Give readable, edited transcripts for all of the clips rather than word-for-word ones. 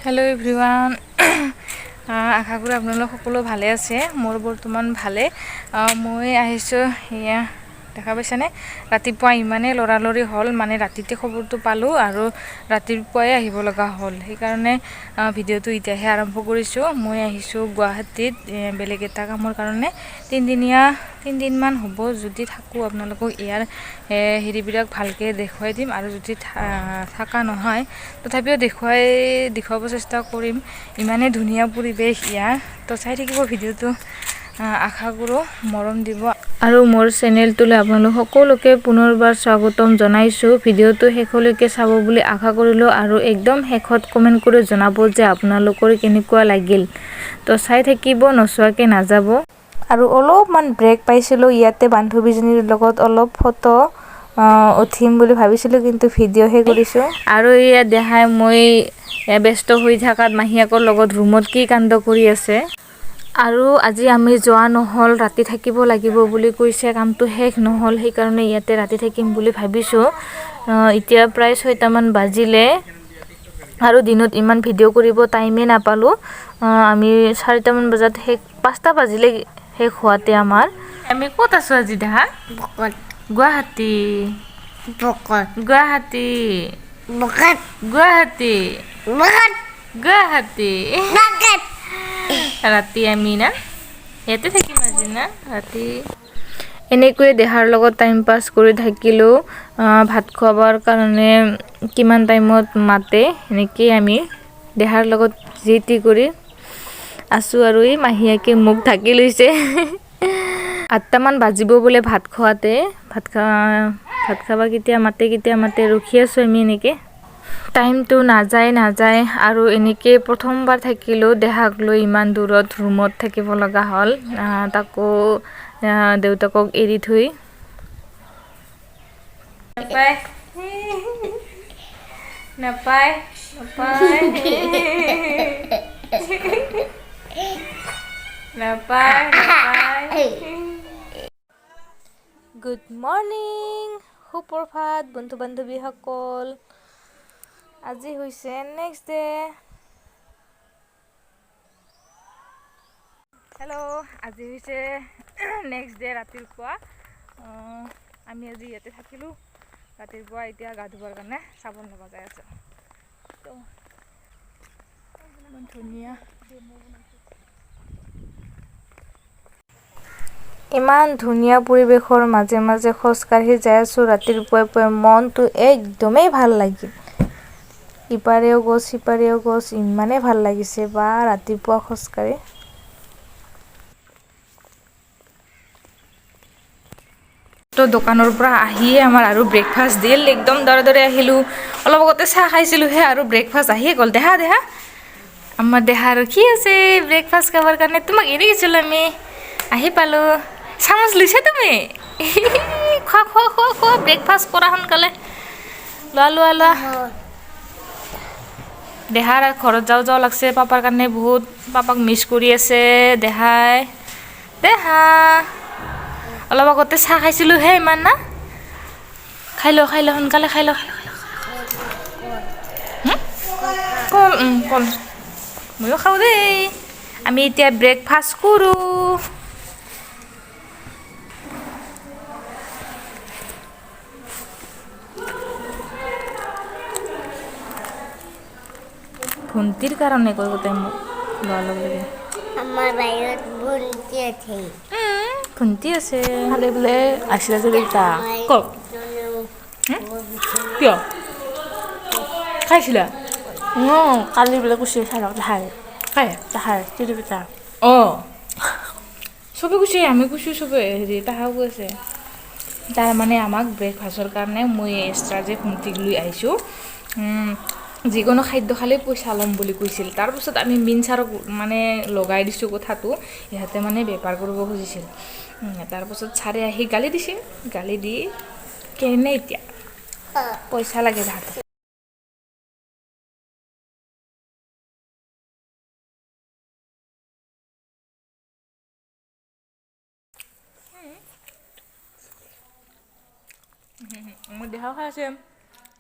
hello everyone आशा करो आपनालोक सकलो भाले आछे मोर बर्तमान भाले মই আহিছো ইয়া দেখা পাইছানে ৰাতিপুৱা ইমানে লৰালৰি হল মানে ৰাতিতে খবৰটো পালো আৰু ৰাতিপুৱাই আহিব লগা হল সেই কাৰণে ভিডিওটো ইতিয়াহে আৰম্ভ কৰিছো মই আহিছো গুৱাহাটীত বেলেগ এটা কামৰ কাৰণে তিনদিন মান হ'ব যদি থাকো আপোনালোকক ইয়াৰ হেৰিবিলাক ভালকে দেখুৱাই দিম আৰু যদি থাকা নহয় তথাপিও দেখুৱাব চেষ্টা কৰিম ইমানে ধুনীয়া পৰিবেশ ইয়াৰ তো চাই থাকিব ভিডিওটো আশা কৰো মৰম দিব আৰু মোৰ চেনেলটোলৈ আপোনালোক সকলোকে পুনৰবাৰ স্বাগতম জনাইছো ভিডিওটো শেষলৈকে চাব বুলি আশা কৰিলো আৰু একদম শেষত কমেন্ট কৰি জনাব যে আপোনালোকৰ কেনেকুৱা লাগিল তো চাই থাকিব নচোৱাকে নাযাব আৰু অলপমান ব্ৰেক পাইছিলো ইয়াতে বান্ধৱীজনীৰ লগত অলপ ফটো উঠিম বুলি ভাবিছিলো কিন্তু ভিডিও হে কৰিছো আৰু ইয়া দেখাই মই ব্যস্ত হৈ থাকাত মাহিয়াকৰ লগত ৰুমত কি কাণ্ড কৰি আছে আৰু আজি আমি যোৱা নহল ৰাতি থাকিব লাগিব বুলি কৈছে কামটো শেষ নহল সেই কাৰণে ইয়াতে ৰাতি থাকিম বুলি ভাবিছো এতিয়া প্ৰায় 6টা মান বাজিলে আৰু দিনত ইমান ভিডিও কৰিব টাইমে নাপালো আমি 4টা মান বজাত 5টা বাজিলে শেষ হোৱাতে আমাৰ আমি ক'ত আছো আজি দেখা গুৱাহাটী ৰাতি আমি না ইয়াতে থাকিম আজি না ৰাতি এনেকৈ দেহাৰ লগত টাইম পাস কৰি থাকিলো ভাত খোৱাৰ কাৰণে কিমান টাইমত মাতে এনেকৈ আমি দেহাৰ লগত জিতি কৰি আছো আৰু এই মাহিয়াকে মুখ ঢাকি লৈছে 8টা মান বাজিব বলে ভাত খোৱাতে ভাত খাবা কেতিয়া মাতে ৰখি আছো আমি এনেকৈ টাইমটো নাযায় আৰু এনেকে প্ৰথমবাৰ থাকিলো দেহাক লৈ ইমান দূৰত ৰুমত থাকিব লগা হল তাকো দেউতাকক এৰি থৈ নাপায় গুড মৰ্নিং সুপ্ৰভাত বন্ধু বান্ধৱীসকল আজি হৈছে নেক্সট ডে হেল্ল' আজি হৈছে নেক্সট ডে ৰাতিপুৱা আমি আজি ইয়াতে থাকিলোঁ ৰাতিপুৱা এতিয়া গা ধুবৰ কাৰণে চাবোন ল'ব যাই আছোঁ তো ইমান ধুনীয়া ইমান ধুনীয়া পৰিৱেশৰ মাজে মাজে খোজকাঢ়ি যাই আছোঁ ৰাতিপুৱাই মনটো একদমেই ভাল লাগিল ইপাৰেও গছ সিপাৰেও গছ ইমানে ভাল লাগিছে বা ৰাতিপুৱা খোজকাঢ়ি তো দোকানৰ পৰা আহিয়ে আমাৰ আৰু ব্ৰেকফাষ্ট দিল একদম দৰে আহিলোঁ অলপ আগতে চাহ খাইছিলোঁহে আৰু ব্ৰেকফাষ্ট আহিয়ে গ'ল দেহা আমাৰ দেহা ৰখি আছে ব্ৰেকফাষ্ট খাবৰ কাৰণে তোমাক এৰি গৈছিলোঁ আমি আহি পালোঁ চামুচ লৈছা তুমি খোৱা ব্ৰেকফাষ্ট কৰা সোনকালে লোৱা দেহাৰ ঘৰত যাওঁ লাগছে পাপাৰ কাৰণে বহুত পাপাক মিছ কৰি আছে দেহা অলপ আগতে চাহ খাইছিলোঁহে ইমান না খাই ল সোনকালে খাই ল কল ময়ো খাওঁ দেই আমি এতিয়া ব্ৰেকফাষ্ট কৰোঁ ভণ্টিৰ কাৰণে কৈ গোটাই মোক লোৱাৰ লগে আমাৰ বাহিৰত ভণ্টি আছে ভণ্টি আছে খালে বোলে আছিলে যে দেউতা কওক কিয় খাইছিলা কালি বোলে কুচি চালক তাহাৰ তিৰিপিতা চবে কৈছে আমি কৈছোঁ চবে হেৰি তাহাও কৈছে তাৰ মানে আমাক ব্ৰেকফাষ্টৰ কাৰণে মই এক্সট্ৰা যে ভণ্টিক লৈ আহিছোঁ যিকোনো খাদ্য খালেই পইচা ল'ম বুলি কৈছিল তাৰপিছত আমি মিন ছাৰক মানে লগাই দিছোঁ কথাটো ইহঁতে মানে বেপাৰ কৰিব খুজিছিল তাৰপিছত ছাৰে আহি গালি দিছিল গালি দি কেনে এতিয়া পইচা লাগে তাহাঁতক মোৰ দেহাও খাই আছে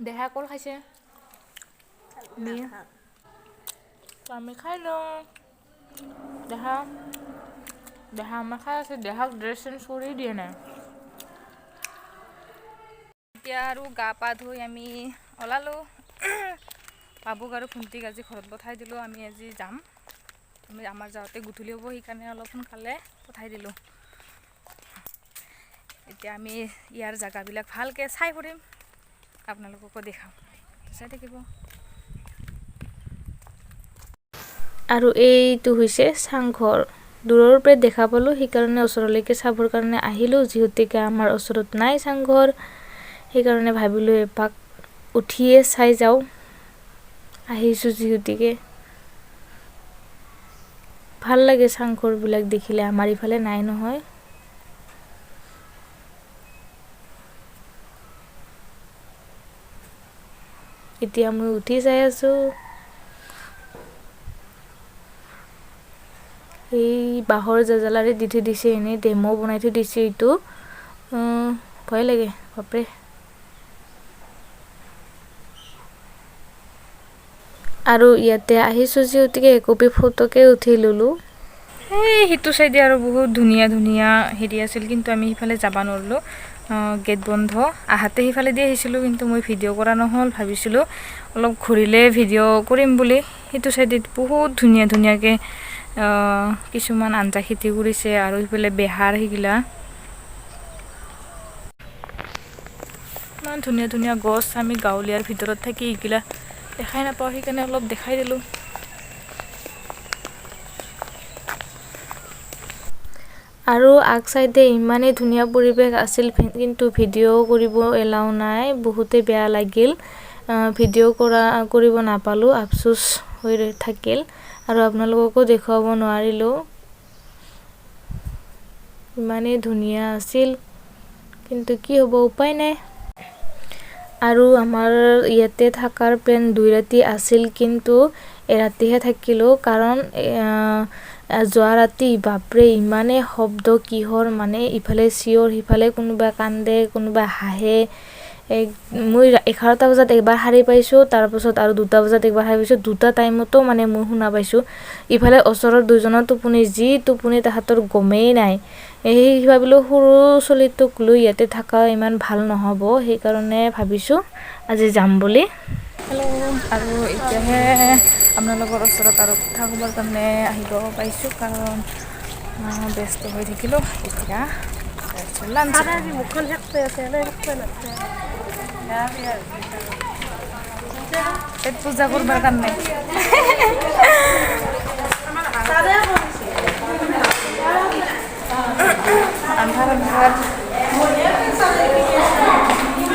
দেহা কল খাইছে আমি খাই লওঁ দেহা আমাৰ খাই আছে দেহাক ড্ৰেছ চেঞ্জ কৰি দিয়ে নাই এতিয়া আৰু গা পা ধুই আমি ওলালোঁ বাবুক আৰু ভণ্টিক আজি ঘৰত পঠাই দিলোঁ আমি আজি যাম আমি আমাৰ যাওঁতে গধূলি হ'ব সেইকাৰণে অলপ সোনকালে পঠাই দিলোঁ এতিয়া আমি ইয়াৰ জেগাবিলাক ভালকৈ চাই ফুৰিম আপোনালোককো দেখাম চাই থাকিব আৰু এইটো হৈছে চাংঘৰ দূৰৰ পৰা দেখা পালোঁ সেইকাৰণে ওচৰলৈকে চাবৰ কাৰণে আহিলোঁ যিহেতুকে আমাৰ ওচৰত নাই চাংঘৰ সেইকাৰণে ভাবিলোঁ এপাক উঠিয়ে চাই যাওঁ আহিছোঁ যিহেতুকে ভাল লাগে চাংঘৰবিলাক দেখিলে আমাৰ ইফালে নাই নহয় এতিয়া মই উঠি চাই আছোঁ এই বাঁহৰ জাজালাৰে দি থৈ দিছে এনেই ডেমো বনাই থৈ দিছে এইটো ভয় লাগে বাপৰে আৰু ইয়াতে আহিছোঁ যিহেতুকে একপি ফটোকে উঠি ল'লোঁ এই সিটো চাইডে আৰু বহুত ধুনীয়া ধুনীয়া হেৰি আছিল কিন্তু আমি সিফালে যাব নোৱাৰিলোঁ গেট বন্ধ আহাতে সিফালে দি আহিছিলোঁ কিন্তু মই ভিডিঅ' কৰা নহ'ল ভাবিছিলোঁ অলপ ঘূৰিলে ভিডিঅ' কৰিম বুলি সিটো চাইডে বহুত ধুনীয়া ধুনীয়াকৈ কিছুমান আঞ্জা খেতি কৰিছে আৰু সিফালে বেহাৰ সেইগিলা ইমান ধুনীয়া ধুনীয়া গছ আমি গাঁৱলীয়াৰ ভিতৰত থাকি এইগিলা দেখাই নাপাওঁ সেইকাৰণে অলপ দেখাই দিলোঁ আৰু আগ চাইডে ইমানেই ধুনীয়া পৰিৱেশ আছিল কিন্তু ভিডিঅ' কৰিব এলাও নাই বহুতেই বেয়া লাগিল ভিডিঅ' কৰিব নাপালোঁ আফচোচ হৈ থাকিল আৰু আপোনালোককো দেখুৱাব নোৱাৰিলোঁ ইমানেই ধুনীয়া আছিল কিন্তু কি হ'ব উপায় নাই আৰু আমাৰ ইয়াতে থকাৰ প্লেন 2 ৰাতি আছিল কিন্তু এৰাতিহে থাকিলোঁ কাৰণ যোৱা ৰাতি বাপৰে ইমানে শব্দ কিহৰ মানে ইফালে চিঞৰ সিফালে কোনোবা কান্দে কোনোবা হাঁহে মই 11টা বজাত একবাৰ সাৰি পাইছোঁ তাৰপাছত আৰু 2টা বজাত একবাৰ সাৰি পাইছোঁ 2টা টাইমতো মানে মই শুনা পাইছোঁ ইফালে ওচৰৰ দুজনৰ টোপনি যি টোপনি তাহাঁতৰ গমেই নাই এই ভাবিলোঁ সৰু ছোৱালীটোক লৈ ইয়াতে থকা ইমান ভাল নহ'ব সেইকাৰণে ভাবিছোঁ আজি যাম বুলি আৰু এতিয়াহে আপোনালোকৰ ওচৰত আৰু কথা ক'বৰ কাৰণে আহিব পাইছোঁ কাৰণ ব্যস্ত হৈ থাকিলোঁ এতিয়া পেট পূজা কৰিবৰ কাৰণে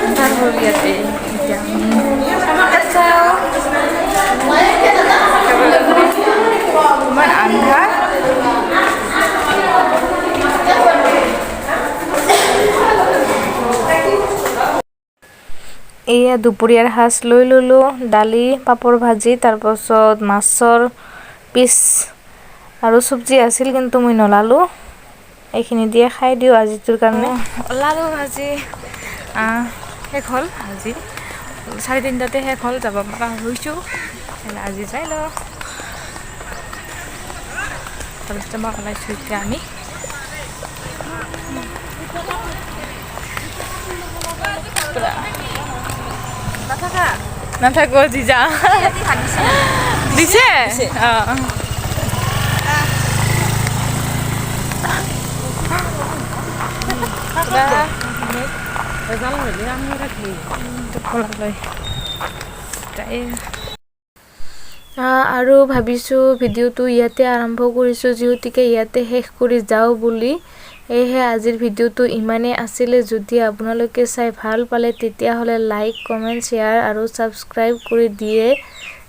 আন্ধাৰ হ'ল ইয়াতে এতিয়া ইমান আন্ধাৰ এয়া দুপৰীয়াৰ সাজ লৈ ল'লোঁ দালি পাপৰ ভাজি তাৰপাছত মাছৰ পিচ আৰু চব্জি আছিল কিন্তু মই নলালোঁ এইখিনি দিয়ে খাই দিওঁ আজিটোৰ কাৰণে ওলালোঁ আজি শেষ হ'ল আজি 3:30 শেষ হ'ল যাব পৰা হৈছোঁ আজি যাই লওঁ তাৰপিছত ওলাইছোঁ এতিয়া আমি নাথাকো জিজা দিছে আৰু ভাবিছোঁ ভিডিঅ'টো ইয়াতে আৰম্ভ কৰিছোঁ যিহেতুকে ইয়াতে শেষ কৰি যাওঁ বুলি সেয়েহে আজিৰ ভিডিঅ'টো ইমানেই আছিলে যদি আপোনালোকে চাই ভাল পালে তেতিয়াহ'লে লাইক কমেণ্ট শ্বেয়াৰ আৰু ছাবস্ক্ৰাইব কৰি দিয়ে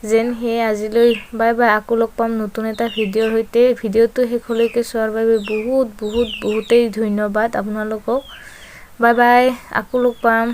যেন সেয়ে আজিলৈ বাই বাই আকৌ লগ পাম নতুন এটা ভিডিঅ'ৰ সৈতে ভিডিঅ'টো শেষলৈকে চোৱাৰ বাবে বহুতেই ধন্যবাদ আপোনালোকক বাই বাই আকৌ লগ পাম